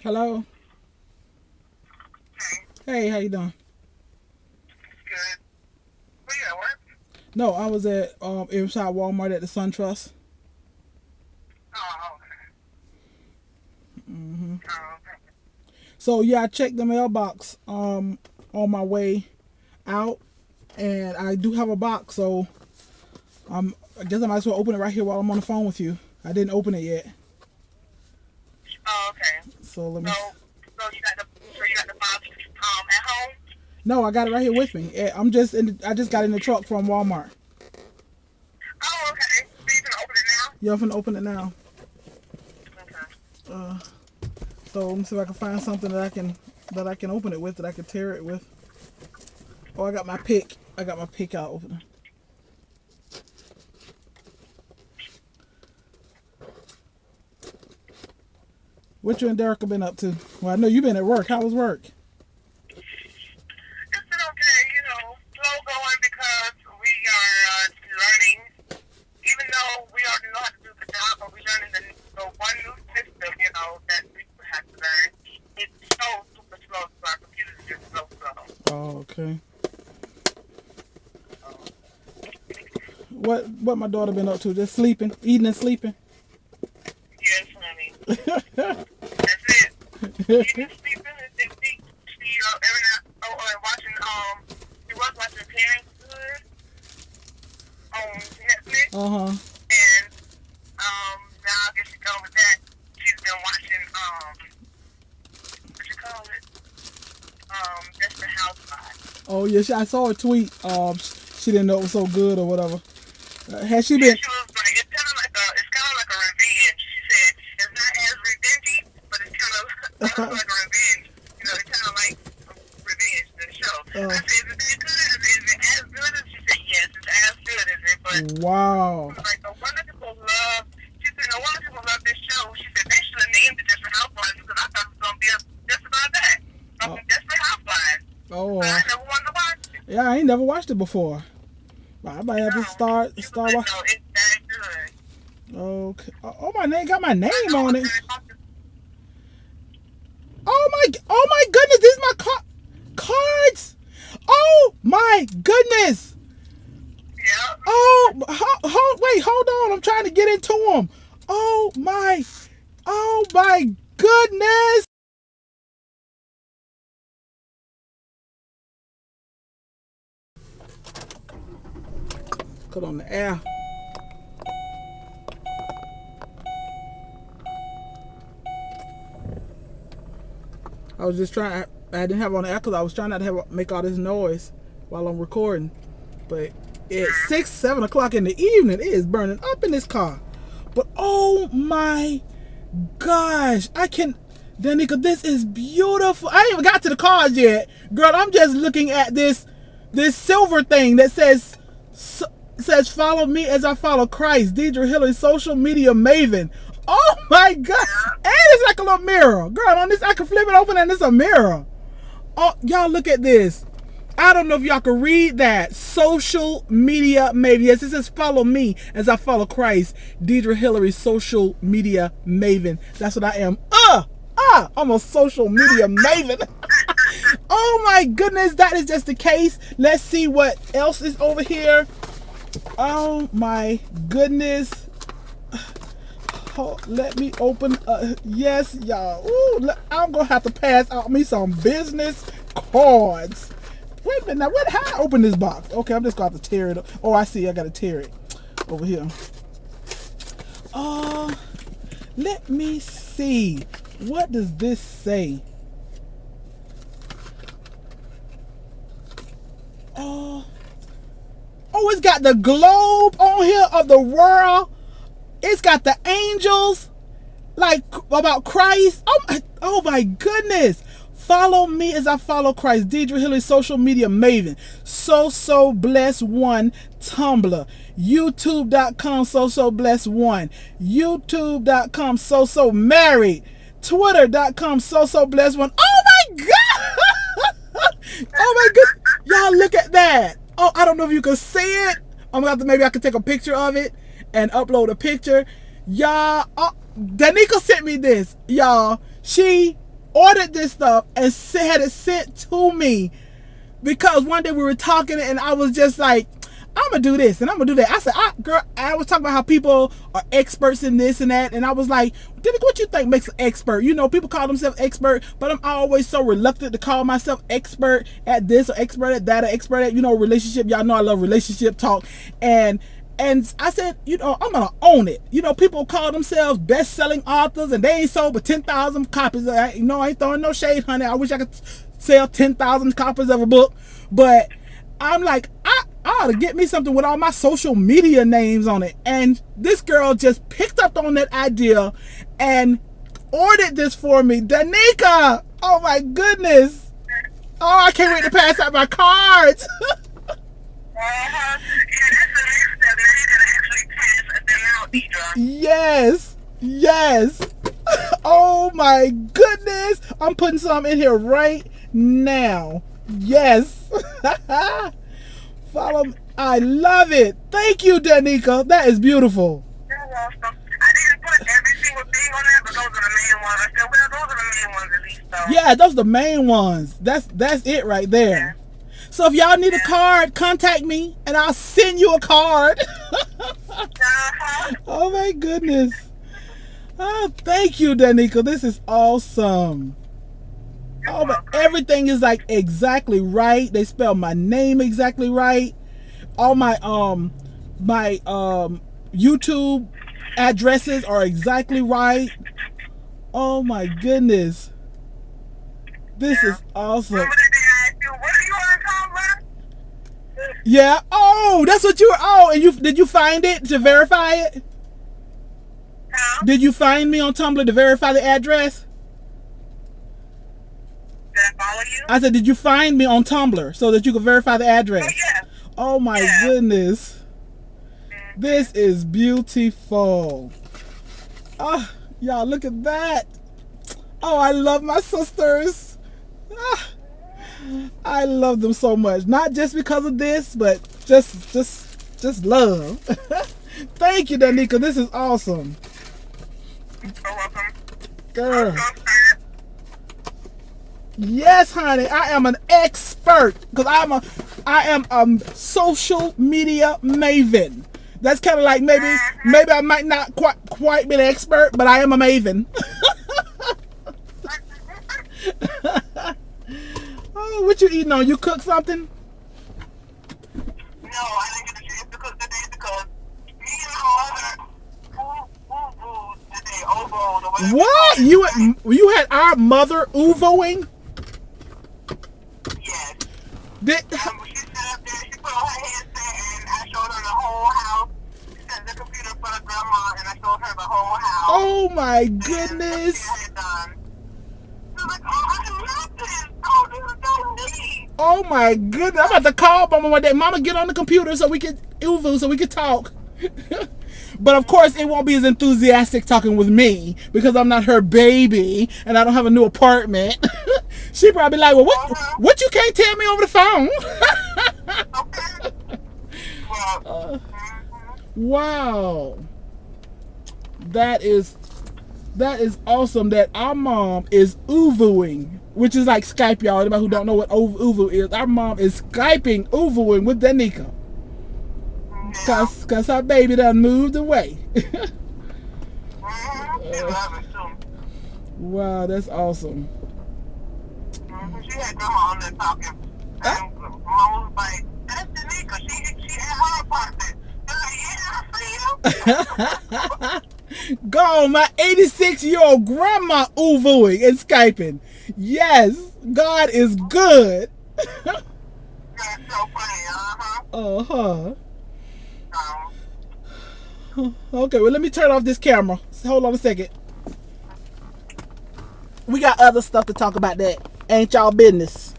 Hello. Hey, Hey, how you doing? good. Where you at work? No, I was at inside Walmart at the SunTrust. Oh, okay. hmm Oh, okay. So yeah, I checked the mailbox on my way out, and I do have a box. So I guess I might as well open it right here while I'm on the phone with you. I didn't open it yet, Oh, okay. so let So, me. so you got the box at home? No, I got it right here with me. I'm just in. I just got in the truck from Walmart. Oh, okay. So you can open it now? Yeah, I'm gonna open it now. Okay. Uh, so let me see if I can find something that I can open it with, that I can tear it with. Oh, I got my pick. I got my pick out opener. What you and Derek been up to? Well, I know you've been at work. How was work? It's been okay, slow going because we are learning. Even though we already know how to do the job, but we're learning the one new system, that we have to learn. It's so super slow, so our computers are just so slow. Oh, okay. So, What my daughter been up to? Just sleeping, eating and sleeping. yes, honey. That's it. Eating, sleeping, and then every now and watching she was watching Parenthood on Netflix, Uh huh. and now I guess she's done with that. She's been watching what you call it, Desperate Housewives. Oh yeah, I saw a tweet. She didn't know it was so good or whatever. Has she Yeah, been? she was like, it's kind of like a revenge. She said it's not as revengey, but it's kind of like a revenge. It's kind of like revenge, the show. I uh, said, is it that good? Is it as good? And she said, yes, it's as good as it. But she wow. was like, no wonder people love. She said, no wonder people love this show. She said they should have named it Desperate Housewives because I thought it was gonna be just about that, Oh, something Desperate Housewives. But I oh, never wanted to watch it. yeah. I ain't never watched it before. I might have No, to start. she was like, Watch. no, it's that good. Okay. Oh, my name got my I name know on I'm it. very confident. Oh my goodness! These my cards. Oh my goodness! Yeah. Oh, wait, hold on. I'm trying to get into them. Oh my goodness! Put on the air. I was just trying. I didn't have on the air because I was trying not to make all this noise while I'm recording. But it's 7 o'clock in the evening. It is burning up in this car. But oh my gosh, I can. Danica, this is beautiful. I ain't even got to the cards yet, girl. I'm just looking at this silver thing that says follow me as I follow Christ. Deidre Hillary, social media maven. Oh my god, and it's like a little mirror, girl. On this, I can flip it open and it's a mirror. Oh, y'all look at this. I don't know if y'all can read that. Social media maven. Yes, it says follow me as I follow Christ. Deidre Hillary, social media maven. That's what I am. I'm a social media maven. Oh my goodness, that is just the case. Let's see what else is over here. Oh my goodness. Oh, let me open. Yes, y'all. Ooh, I'm gonna have to pass out me some business cards. Wait a minute. Now, how I open this box? Okay, I'm just gonna have to tear it up. Oh, I see. I gotta tear it over here. Uh, let me see. What does this say? Oh, it's got the globe on here of the world. It's got the angels, like about Christ. Oh my goodness. Follow me as I follow Christ. Deidre Hillary, social media maven. So blessed one. Tumblr. YouTube.com so blessed one. YouTube.com so married. Twitter.com so blessed one. Oh my god. Oh my god. Y'all look at that. Oh, I don't know if you can see it. I'm gonna have to, maybe I can take a picture of it and upload a picture. Y'all, Daneka sent me this. Y'all, she ordered this stuff and had it sent to me because one day we were talking and I was just like, I'm gonna do this and I'm gonna do that. I said, girl, I was talking about how people are experts in this and that, and I was like, what you think makes an expert? You know, people call themselves expert, but I'm always so reluctant to call myself expert at this or expert at that or expert at, you know, relationship. Y'all know I love relationship talk, and I said, you know, I'm gonna own it. You know, people call themselves best-selling authors and they ain't sold but 10,000 copies. You know, I ain't throwing no shade, honey. I wish I could sell 10,000 copies of a book, but I'm like, I ought to get me something with all my social media names on it. And this girl just picked up on that idea and ordered this for me. Daneka! Oh my goodness! Oh, I can't wait to pass out my cards. Yeah, that's the next step. Now you gotta actually pass them out, Deidre. Yes, yes. Oh my goodness! I'm putting some in here right now. Yes. Follow me. I love it. Thank you, Daneka. That is beautiful. You're welcome. I didn't put every single thing on there, but those are the main ones. I said, well, those are the main ones at least, though. Yeah, those are the main ones. That's it right there. Yeah. So if y'all need a card, contact me and I'll send you a card. Oh my goodness. Oh, thank you, Daneka. This is awesome. Oh, but everything is like exactly right. They spell my name exactly right. All my YouTube addresses are exactly right. Oh my goodness. This is awesome. Remember the day I asked you, what are you on Tumblr? Yeah. Oh, that's what you were. Oh, and did you find it to verify it? Huh? Did you find me on Tumblr to verify the address? Did I follow you? I said, did you find me on Tumblr so that you could verify the address? Oh, yeah. Oh my goodness. This is beautiful. Oh, y'all, look at that. Oh, I love my sisters. Ah, I love them so much. Not just because of this, but just love. Thank you, Daneka. This is awesome. You're welcome. Girl. Yes, honey, I am an expert because I am a social media maven. That's kind of like maybe I might not quite be an expert, but I am a maven. Oh, what you eating on? You cook something? No, I didn't get a chance to cook today because me and my mother today, ovoed or whatever. What? You had our mother uvoing? Yes. Did She sat up there, she put on her headset, and I showed her the whole house. She set the computer in front of grandma, and I showed her the whole house. Oh my And goodness. what she had done. She was like, oh, I love this. Oh, this is so neat. Oh my goodness. I'm about to call Mama one day. Mama, get on the computer so we can uvu, so we can talk. But of course, it won't be as enthusiastic talking with me because I'm not her baby and I don't have a new apartment. She probably like, well, what you can't tell me over the phone? Okay. Well, Wow. That is awesome that our mom is uvuing, which is like Skype, y'all. Anybody who don't know what uvu is, our mom is Skyping, uvuing with Daneka. Cause her baby done moved away. Wow, that's awesome. She had grandma on there talking. And mom was like, that's Daneka. She had her apartment. I see you. Go on, my 86-year-old grandma uvuing and Skyping. Yes, God is good. That's so funny, Okay, well, let me turn off this camera. Hold on a second. We got other stuff to talk about that ain't y'all business.